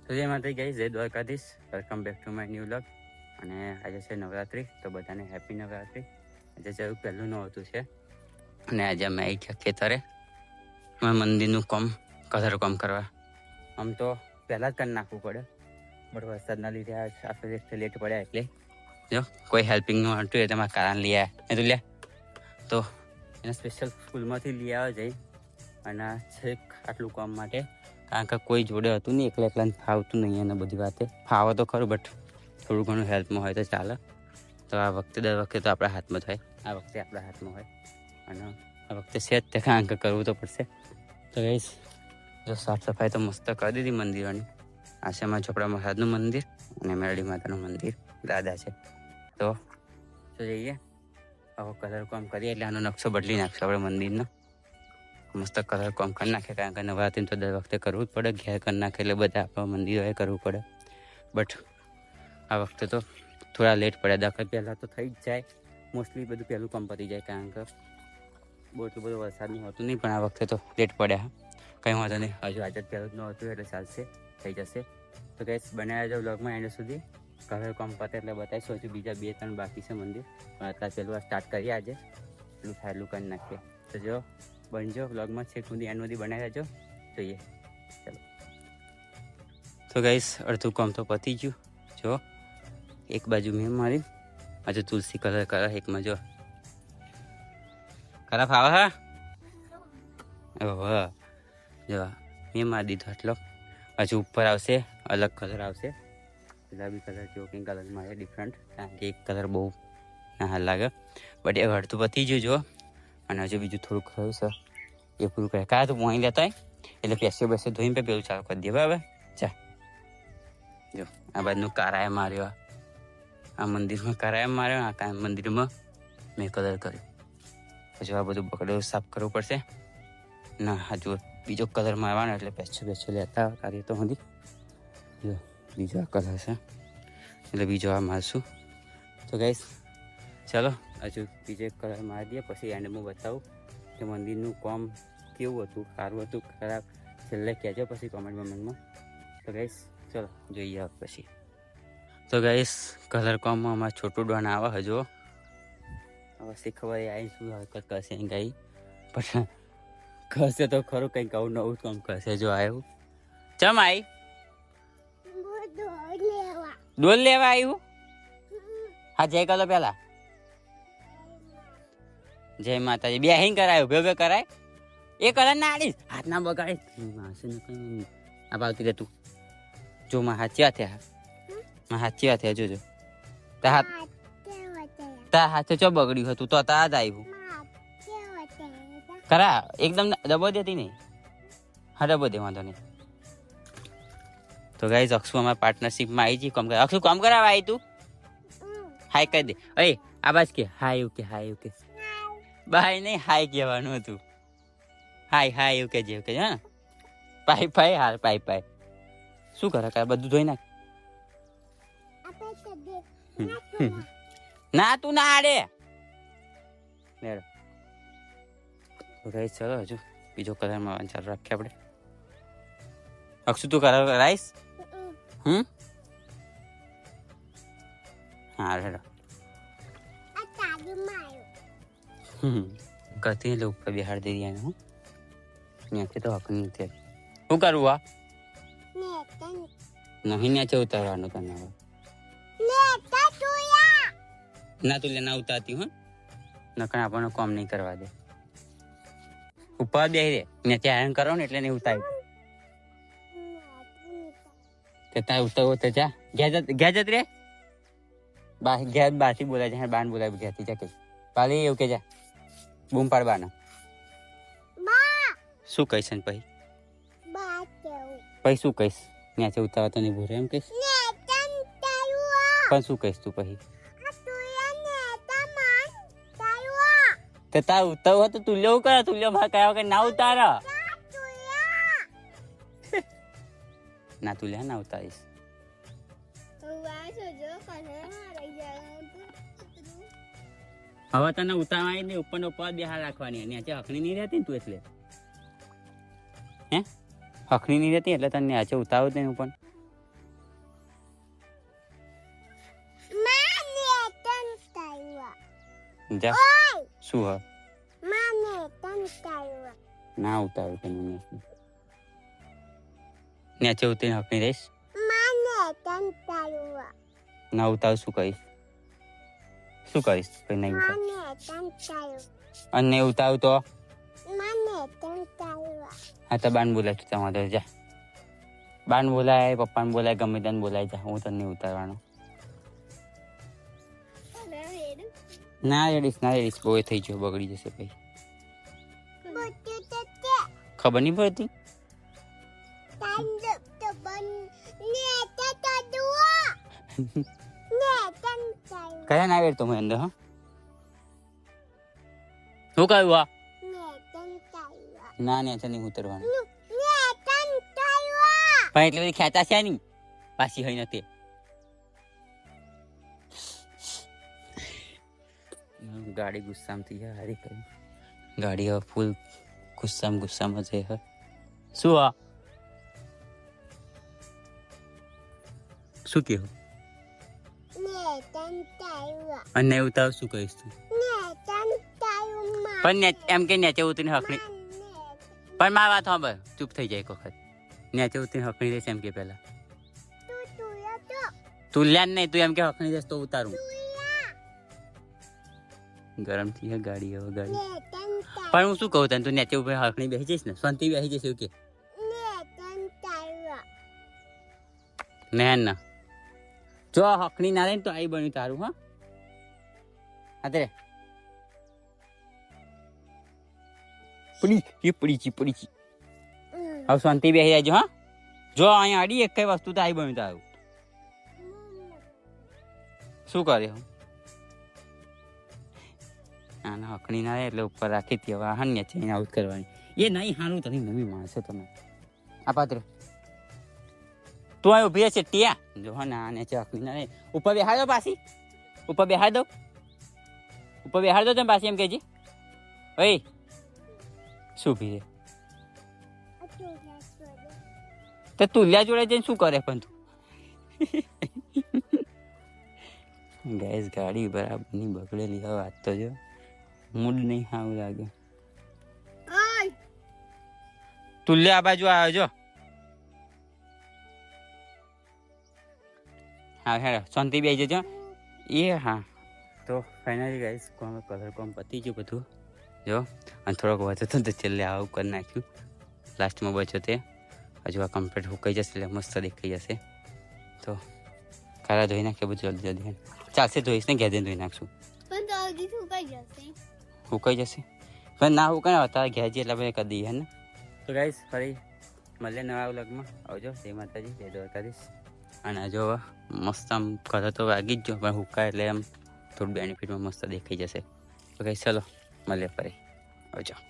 તો જય માતા જય Dwarkadhish, welcome back to my new vlog. અને આજે છે નવરાત્રિ, તો બધાને હેપી નવરાત્રિ. આજે જેવું પહેલું નહોતું છે અને આજે અમે આવી ગયા ખેતરે મંદિરનું કલર કામ કરવા. આમ તો પહેલાં જ કરી નાખવું પડે, બટ વરસાદના લીધે આપણે લેટ પડ્યા એટલે જો કોઈ હેલ્પિંગનું હતું એ તમારા કારણ લઈ આવ્યા એ તો લે. તો એને સ્પેશિયલ સ્કૂલમાંથી લઈ આવ્યા જઈ અને છેક આટલું કામ માટે, કારણ કે કોઈ જોડે હતું નહીં, એકલા ફાવતું નહીં. અને બધી વાતે ફાવે તો ખરું, બટ થોડું ઘણું હેલ્પમાં હોય તો ચાલે. તો આ વખતે દર વખતે તો આપણા હાથમાં થાય, આ વખતે આપણા હાથમાં હોય અને આ વખતે છે જ તે, કારણ કે કરવું તો પડશે. તો ગઈશ જો સાફ સફાઈ તો મસ્ત કરી દીધી મંદિરોની. આ છે અમારા ચોપડા મહારાજનું મંદિર અને મેરડી માતાનું મંદિર, દાદા છે. તો જઈએ હવે કલર કામ કરીએ એટલે આનો નકશો બદલી નાખશો આપણે મંદિરનો. મસ્ત કલર કામ કરી નાખે, કારણ કે નવરાત્રિ તો દર વખતે કરવું જ પડે, ઘેર કરી નાખે એટલે બધા આપણા મંદિરોએ કરવું પડે. બટ આ વખતે તો થોડા લેટ પડ્યા, દાખલા પહેલાં તો થઈ જ જાય મોસ્ટલી, બધું પહેલું કામ પતી જાય, કારણ કે બહુ એટલું બધું વરસાદનું હોતું નહીં. પણ આ વખતે તો લેટ પડ્યા, કંઈ વાંધો નહીં. હજુ આજે પહેલું જ ન હતું એટલે ચાલશે, થઈ જશે. તો ગેસ બનાવ્યા જાઓ વ્લોગમાં એન્ડ સુધી. કલર કામ પતે એટલે બતાવીશું. હજુ બીજા 2-3 બાકી છે મંદિર, પણ અત્યારે પહેલું સ્ટાર્ટ કરીએ આજે, એટલું થાય એટલું કરી નાખીએ. તો જો બનજો વ્લોગમાં છેક સુધી એન્ડ સુધી બનાવી રહેજો. જોઈએ ચાલો. તો ગાઈસ અડધું કામ તો પતી ગયું. જો એક બાજુ મેં મારી, હજુ તુલસી કલર કરે એકમાં. જો ખરાબ આવે હા, ઓહ જો મેં મારી દીધો એટલો. હજુ ઉપર આવશે, અલગ કલર આવશે, ગુલાબી કલર જેવો કંઈ કલર મારે ડિફરન્ટ, કારણ કે એક કલર બહુ ના લાગે. બટ એ અડધું પતી ગયું જો. અને હજુ બીજું થોડુંક થયું છે, એ પૂરું કરે. કાં તો પોણી લેતા હોય એટલે પેસે ધોઈને પેલું ચાલુ કરી દે. બરાબર ચા જો આ બાજુનું કારાએ માર્યો, આ મંદિરમાં કારાએ માર્યો, આ મંદિરમાં મેં કલર કર્યો. હજુ આ બધું બકડો સાફ કરવું પડશે ના. હજુ બીજો કલર મારવાનો એટલે પેસો લેતા કાર્ય તો સુધી. જો બીજો આ કલર છે એટલે બીજો આ મારશું. તો ગાઈસ ચાલો હજુ બીજો એક કલર મારી દઈએ, પછી એન્ડમાં બતાવું કે મંદિરનું કામ કેવું હતું, સારું હતું ખરાબ, છેલ્લે કહેજો પછી કોમેન્ટમાં. તો ગાઈસ ચલો જોઈએ પછી. તો ગાઈસ કલર કામમાં અમારે છોટું ડોન આવે હજુ. હવે શીખવા આવી શું હરકત કરશે ગાઈ, પણ કરશે તો ખરું, કંઈક આવું નવું કામ કરશે. જો આવ્યું ચમ આવી ડોલ લેવા આવ્યું. હા જય કરો પેલા, જય માતાજી. બે અહીં કરાયું, ભેગો કરાય. એ કલર ના આડીશ, હાથ ના બગાડીશ. આ બાવતી તું જો માં હાચી વાત થયા, માં હાચી વાત થયા. જોજો તા હાથે ચો બગડ્યું હતું તો તા જ આવ્યું ખરા. એકદમ ડબો દેતી નહીં, હા ડબો દે, વાંધો નહીં. તો ગાઈઝ અક્ષુ અમારા પાર્ટનરશિપમાં આવી જઈ કામ કરે. અક્ષુ કામ કરાવવા આવી તું, હાય કહી દે. અરે આ બાજ કે હાય એવું કે, હાય એવું કે, બાય નહીં હાય કહેવાનું હતું. હાય એવું કે જે કે હા. પાય હાલ પાય શું કરે કા બધું ધોઈ નાખ. ના તું ના આડે. ચલો હજુ બીજો કલર માં ચાલુ રાખીએ આપણે. અક્ષુ તું કલર કરાઈશ? હા રેડો કરતી એટલે ઉપર બિહાર દઈ દઈએ. હું ત્યાંથી તો હક નથી. શું કરવું આ નહીં ન્યાચે ઉતારવાનું તને. હવે ના તું ના ઉતારતી હું નકર આપણને કામ નહીં કરવા દે. ઉપર બે રે ને ત્યાં કરો ને એટલે નહીં ઉતારી. તારે ઉતારવો તો જા ઘેર જત રે. ઘેર બાથી બોલાય છે, બાન બોલાય ઘેરથી જા. કે પાલી એવું કે જા બૂમ પાડ બાના. શું કહીશ ને પછી શું કહીશ? ત્યાંથી ઉતારવા તો નહીં ભૂરે એમ કહીશ. પણ શું કહીશ તું પછી? તાર ઉતારવું તો તુલ્યો કરે, તુલ્યો ભાગ કયા વગર ના ઉતાર. ના તુલ્યા ના ઉતારીશ. હવે તને ઉતારવાની નહીં, ઉપર ઉપર બેહાર રાખવાની. નીચે હકણી નહીં રહેતી ને તું, એટલે હે હકણી નહીં રહેતી એટલે તને નીચે ઉતારવું જ નહીં. ઉપર જા શું હ ના ઉતારું કે નીચે ઉતરીને હકની રહીશ ના ઉતારું શું કહીશ કઈ નહીં અને ઉતારું તો હા તો બાન બોલાય તું તમારે જા બાન બોલાય પપ્પાને બોલાય ગમે તેને બોલાય જા હું તને નહીં ઉતારવાનો ના રેડીશ બહુ થઈ ગયો બગડી જશે પછી ખબર નહીં પડતી કયા ના વેર તો મેં અંદર હા શું કહ્યું આ ના ને નહીં ઉતરવાનું પણ એટલે બધી ખેંચા છે નહીં પાછી હોય નથી ગાડી ગુસ્સામાં થઈ જાય હારી કરી ગાડી હવે ફૂલ ગુસ્સામાં છે શું આ શું કેવું અને ઉતાર શું કહીશ તું પણ એમ કે નીચે ઉતરીને હકણી પણ મારી વાત સાંભળ ચૂપ થઈ જાય એક વખત નીચે ઉતરીને હકણી રહેશે એમ કે પેલા તું લ્યા નહીં તું એમ કે હકણી રહેશે તો ઉતારું ગરમ થઈ છે ગાડી હવે ગાડી પણ હું શું કહું તને તું નીચે ઉપર હકણી બેસી જઈશ ને શાંતિ બેસી જશે એવું કે ના જો હકણી ના રહે ને તો આઈ બન્યું તારું હા અત્યારે પડી છે હવે શાંતિ બેસી જાય હા જો અહીંયા આડી એક કઈ વસ્તુ તો આઈ બન્યું તારું શું કરે હું આના હકણી ના રહે એટલે ઉપર રાખી હતી હવે હા છે એને આઉટ કરવાની એ નહીં હારું તને નવી માણસો તમે આ પાત્ર તું આ ઉભી છે ટિયા જો હા ના આને છે હકણી ના રહે ઉપર બેહાડ દો પાછી ઉપર બેહાડ દો તમે પાછી એમ કહેજી ઓય શું ઉભી રે તો તુલિયા જોડે જઈને શું કરે પણ તું ગેસ ગાડી બરાબરની બગડેલી હવે વાત તો જો મૂડ નહીં સારું લાગે તુલ્યા આ બાજુ આવ્યો જો હા હેડો શાંતિ બેસી જજો એ હા તો ફાઇનલી ગાઈસ કલર કોમ પતી ગયું બધું જો અને થોડોક વધુ તો છેલ્લે આવું કરી નાખ્યું લાસ્ટમાં બચ્યો તે હજુ આ કમ્પ્લીટ સુકાઈ જશે એટલે મસ્ત દેખાઈ જશે તો કારા ધોઈ નાખીએ બધું જલ્દી ચાલશે ધોઈશ ને ઘેર ધોઈ નાખશું સુકાઈ જશે પણ ના સુકાય અત્યારે ઘેર જે એટલે બધા કરી દઈએ ને તો ગાઈસ ફરી મળીએ નવા વ્લોગમાં આવજો જય માતાજી જય દ્વારકાધીશ અને જો મસ્ત આમ કલર તો વાગી જ ગયો પણ હુકાય એટલે એમ થોડું બેનિફિટમાં મસ્ત દેખાઈ જશે તો ગાઈસ ચલો મળીએ ફરી આવજો